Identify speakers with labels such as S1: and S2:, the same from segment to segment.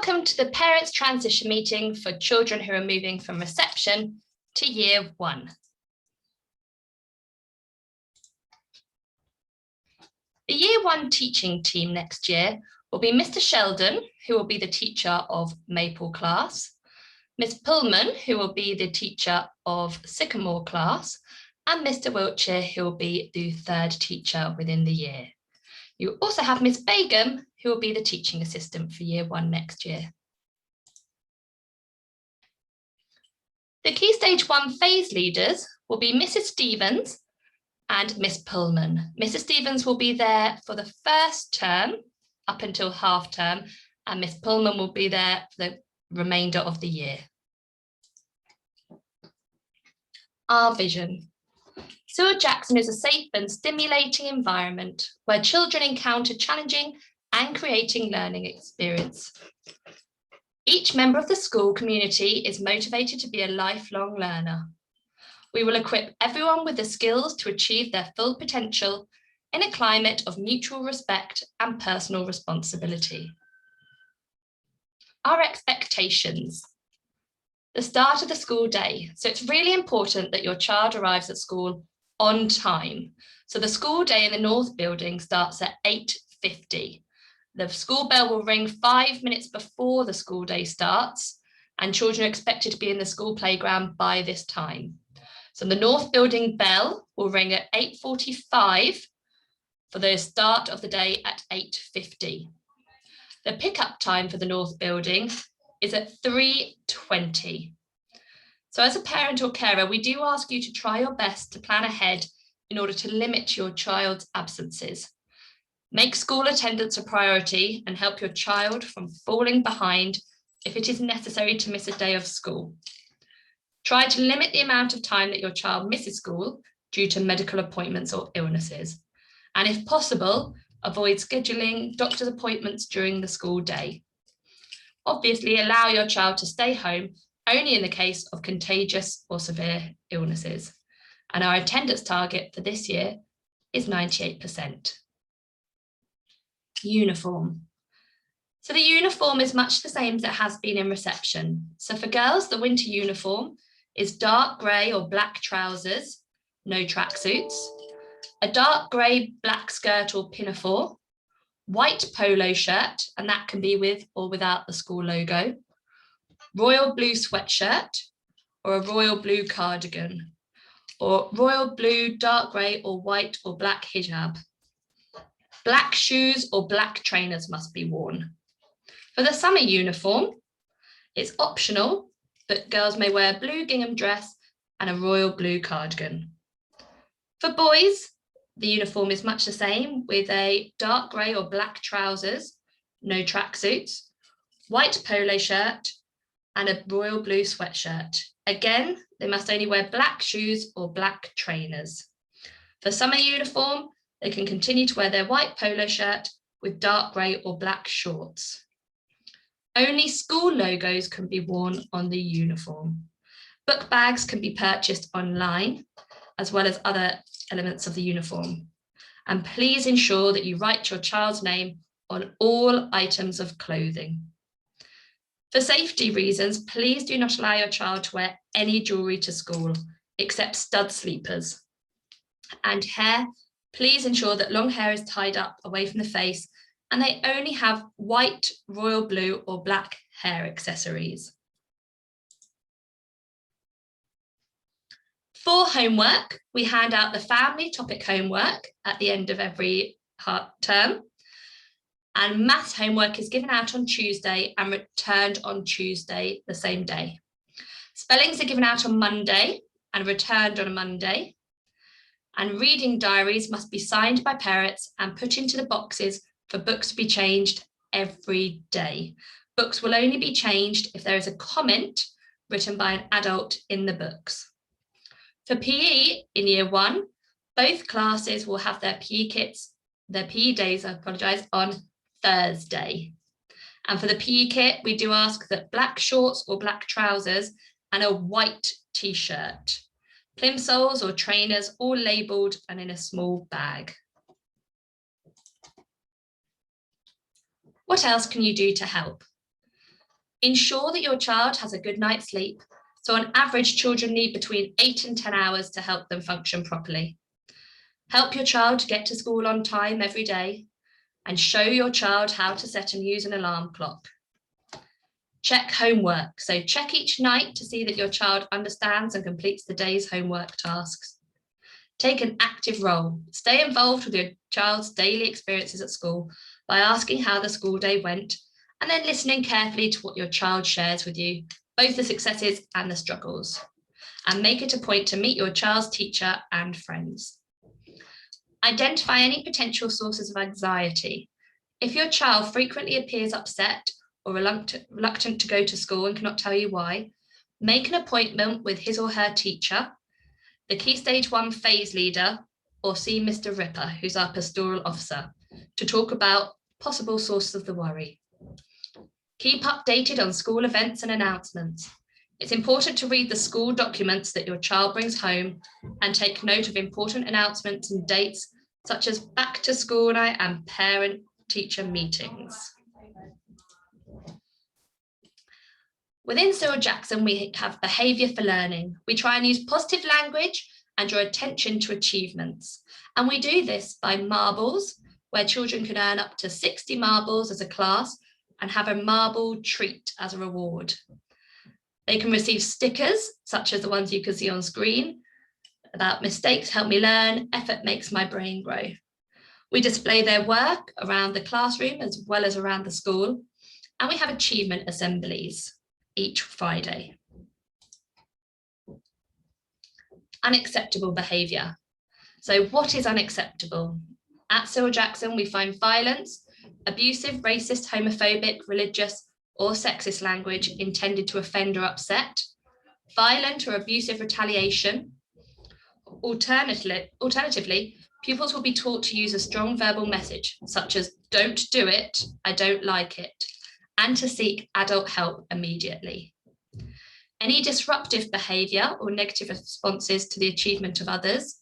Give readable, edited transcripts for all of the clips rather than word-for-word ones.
S1: Welcome to the Parents Transition Meeting for children who are moving from reception to Year 1. The Year 1 teaching team next year will be Mr. Sheldon, who will be the teacher of Maple class, Miss Pullman, who will be the teacher of Sycamore class, and Mr. Wiltshire, who will be the third teacher within the year. You also have Miss Begum, who will be the teaching assistant for Year 1 next year. The Key Stage 1 phase leaders will be Mrs. Stevens and Miss Pullman. Mrs. Stevens will be there for the first term up until half term, and Miss Pullman will be there for the remainder of the year. Our vision. Seward Jackson is a safe and stimulating environment where children encounter challenging and creating learning experience. Each member of the school community is motivated to be a lifelong learner. We will equip everyone with the skills to achieve their full potential in a climate of mutual respect and personal responsibility. Our expectations. The start of the school day. So it's really important that your child arrives at school on time. So the school day in the North Building starts at 8:50. The school bell will ring 5 minutes before the school day starts, and children are expected to be in the school playground by this time. So the North Building bell will ring at 8:45 for the start of the day at 8:50. The pickup time for the North Building is at 3:20. So as a parent or carer, we do ask you to try your best to plan ahead in order to limit your child's absences. Make school attendance a priority and help your child from falling behind if it is necessary to miss a day of school. Try to limit the amount of time that your child misses school due to medical appointments or illnesses. And if possible, avoid scheduling doctor's appointments during the school day. Obviously, allow your child to stay home only in the case of contagious or severe illnesses. And our attendance target for this year is 98%. Uniform. So the uniform is much the same as it has been in reception. So for girls, the winter uniform is dark grey or black trousers, no tracksuits, a dark grey black skirt or pinafore, white polo shirt, and that can be with or without the school logo, royal blue sweatshirt or a royal blue cardigan, or royal blue, dark grey or white or black hijab. Black shoes or black trainers must be worn. For the summer uniform, it's optional, but girls may wear a blue gingham dress and a royal blue cardigan. For boys, the uniform is much the same, with a dark grey or black trousers, no tracksuits, white polo shirt, and a royal blue sweatshirt. Again, they must only wear black shoes or black trainers. For summer uniform, they can continue to wear their white polo shirt with dark grey or black shorts. Only school logos can be worn on the uniform. Book bags can be purchased online, as well as other elements of the uniform. And please ensure that you write your child's name on all items of clothing. For safety reasons, please do not allow your child to wear any jewellery to school, except stud sleepers. And hair, please ensure that long hair is tied up away from the face, and they only have white, royal blue or black hair accessories. For homework, we hand out the family topic homework at the end of every term, and maths homework is given out on Tuesday and returned on Tuesday the same day. Spellings are given out on Monday and returned on a Monday. And reading diaries must be signed by parents and put into the boxes for books to be changed every day. Books will only be changed if there is a comment written by an adult in the books. For PE in Year 1, both classes will have their PE kits, their PE days, on Thursday. And for the PE kit, we do ask that black shorts or black trousers and a white t-shirt. Plimsolls or trainers, all labelled and in a small bag. What else can you do to help? Ensure that your child has a good night's sleep. So on average, children need between 8 and 10 hours to help them function properly. Help your child get to school on time every day, and show your child how to set and use an alarm clock. Check homework. So check each night to see that your child understands and completes the day's homework tasks. Take an active role. Stay involved with your child's daily experiences at school by asking how the school day went, and then listening carefully to what your child shares with you, both the successes and the struggles. And make it a point to meet your child's teacher and friends. Identify any potential sources of anxiety. If your child frequently appears upset or reluctant to go to school and cannot tell you why, make an appointment with his or her teacher, the Key Stage 1 phase leader, or see Mr. Ripper, who's our pastoral officer, to talk about possible sources of the worry. Keep updated on school events and announcements. It's important to read the school documents that your child brings home and take note of important announcements and dates, such as back to school night and parent-teacher meetings. Within Cyril Jackson, we have behaviour for learning. We try and use positive language and draw attention to achievements. And we do this by marbles, where children can earn up to 60 marbles as a class and have a marble treat as a reward. They can receive stickers, such as the ones you can see on screen, about mistakes help me learn, effort makes my brain grow. We display their work around the classroom as well as around the school, and we have achievement assemblies each Friday. Unacceptable behaviour. So what is unacceptable? At Cyril Jackson, we find violence, abusive, racist, homophobic, religious, or sexist language intended to offend or upset, violent or abusive retaliation. Alternatively, pupils will be taught to use a strong verbal message, such as "don't do it, I don't like it," and to seek adult help immediately. Any disruptive behaviour or negative responses to the achievement of others,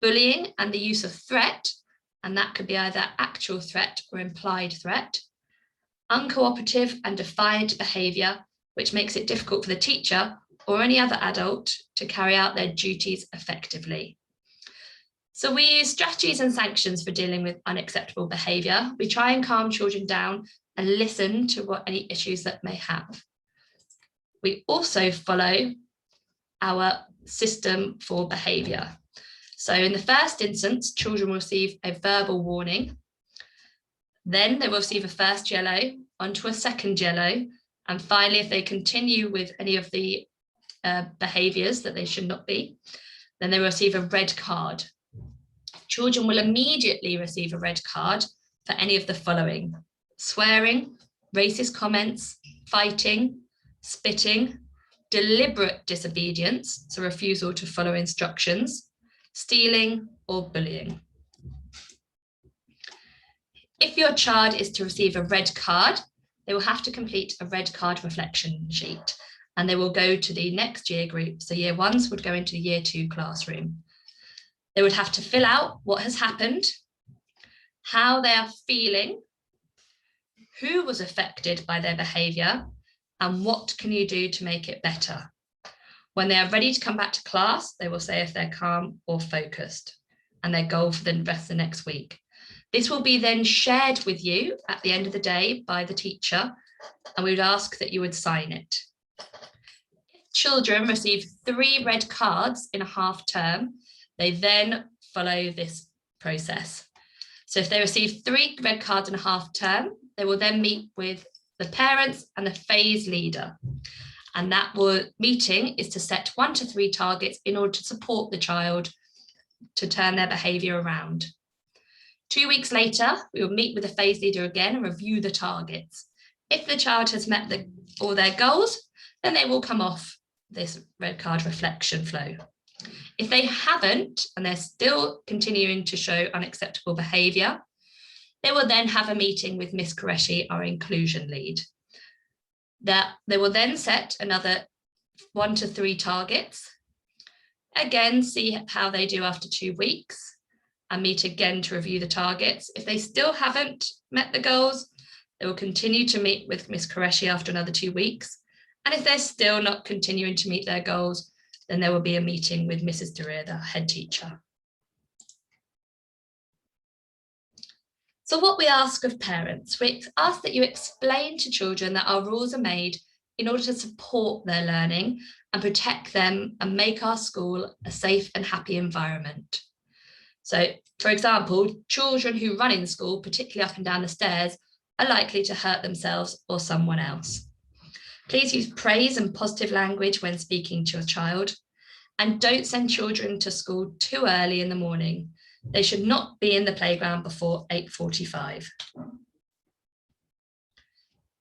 S1: bullying and the use of threat, and that could be either actual threat or implied threat, uncooperative and defiant behaviour, which makes it difficult for the teacher or any other adult to carry out their duties effectively. So we use strategies and sanctions for dealing with unacceptable behaviour. We try and calm children down and listen to any issues that may have. We also follow our system for behaviour. So in the first instance, children will receive a verbal warning. Then they will receive a first yellow, onto a second yellow, and finally, if they continue with any of the behaviours that they should not be, then they will receive a red card. Children will immediately receive a red card for any of the following: swearing, racist comments, fighting, spitting, deliberate disobedience, so refusal to follow instructions, stealing, or bullying. If your child is to receive a red card, they will have to complete a red card reflection sheet, and they will go to the next year group. So year ones would go into the year 2 classroom. They would have to fill out what has happened, how they are feeling, who was affected by their behaviour, and what can you do to make it better. When they are ready to come back to class, they will say if they're calm or focused, and their goal for the rest of the next week. This will be then shared with you at the end of the day by the teacher, and we would ask that you would sign it. If children receive 3 red cards in a half term, they then follow this process. So if they receive 3 red cards in a half term, they will then meet with the parents and the phase leader. And that meeting is to set 1 to 3 targets in order to support the child to turn their behaviour around. 2 weeks later, we will meet with the phase leader again and review the targets. If the child has met all their goals, then they will come off this red card reflection flow. If they haven't, and they're still continuing to show unacceptable behaviour, they will then have a meeting with Miss Qureshi, our inclusion lead. They will then set another 1 to 3 targets. Again, see how they do after 2 weeks and meet again to review the targets. If they still haven't met the goals, They will continue to meet with Ms. Qureshi after another 2 weeks. And if they're still not continuing to meet their goals, then there will be a meeting with Mrs. Duryea, the head teacher. So what we ask of parents, we ask that you explain to children that our rules are made in order to support their learning and protect them and make our school a safe and happy environment. So, for example, children who run in school, particularly up and down the stairs, are likely to hurt themselves or someone else. Please use praise and positive language when speaking to your child, and don't send children to school too early in the morning. They should not be in the playground before 8:45.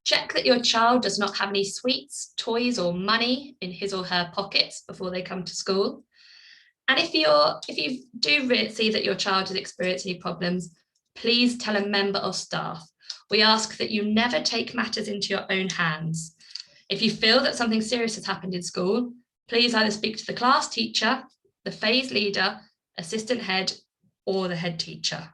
S1: Check that your child does not have any sweets, toys, or money in his or her pockets before they come to school. And if you do see that your child has experienced any problems, please tell a member of staff. We ask that you never take matters into your own hands. If you feel that something serious has happened in school, please either speak to the class teacher, the phase leader, assistant head, or the head teacher.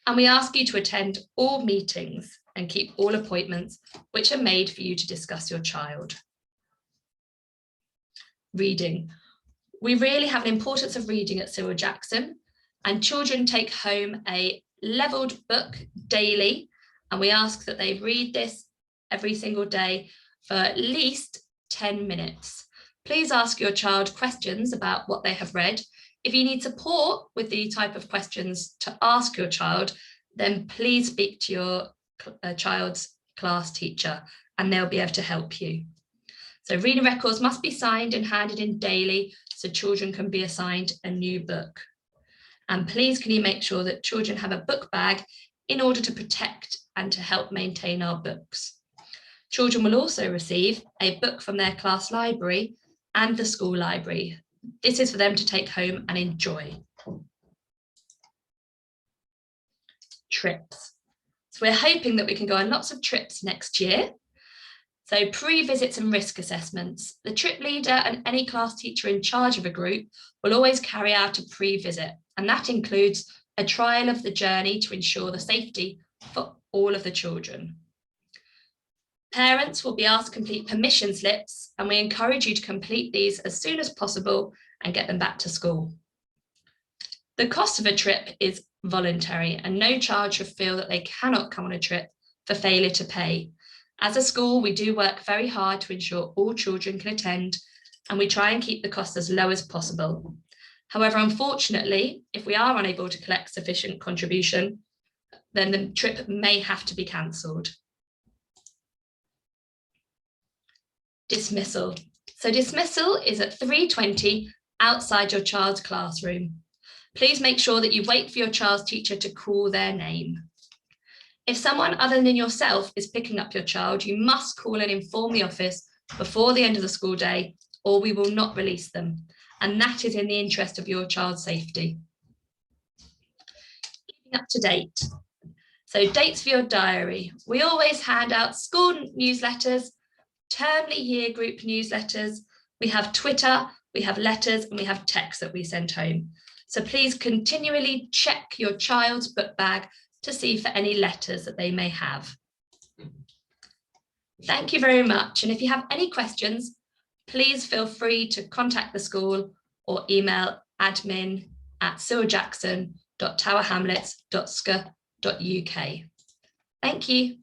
S1: And we ask you to attend all meetings and keep all appointments which are made for you to discuss your child. Reading. We really have an importance of reading at Cyril Jackson, and children take home a levelled book daily, and we ask that they read this every single day for at least 10 minutes. Please ask your child questions about what they have read. If you need support with the type of questions to ask your child, then please speak to your child's class teacher and they'll be able to help you. So reading records must be signed and handed in daily so children can be assigned a new book. And please can you make sure that children have a book bag in order to protect and to help maintain our books. Children will also receive a book from their class library and the school library. This is for them to take home and enjoy. Trips. So we're hoping that we can go on lots of trips next year. So pre-visits and risk assessments. The trip leader and any class teacher in charge of a group will always carry out a pre-visit, and that includes a trial of the journey to ensure the safety for all of the children. Parents will be asked to complete permission slips, and we encourage you to complete these as soon as possible and get them back to school. The cost of a trip is voluntary, and no child should feel that they cannot come on a trip for failure to pay. As a school, we do work very hard to ensure all children can attend, and we try and keep the cost as low as possible. However, unfortunately, if we are unable to collect sufficient contribution, then the trip may have to be cancelled. Dismissal. So dismissal is at 3:20 outside your child's classroom. Please make sure that you wait for your child's teacher to call their name. If someone other than yourself is picking up your child, you must call and inform the office before the end of the school day, or we will not release them. And that is in the interest of your child's safety. Keeping up to date. So dates for your diary. We always hand out school newsletters, termly year group newsletters. We have Twitter, we have letters, and we have texts that we send home. So please continually check your child's book bag to see for any letters that they may have. Thank you very much. And if you have any questions, please feel free to contact the school or email admin@cyriljackson.towerhamlets.sc.uk. Thank you.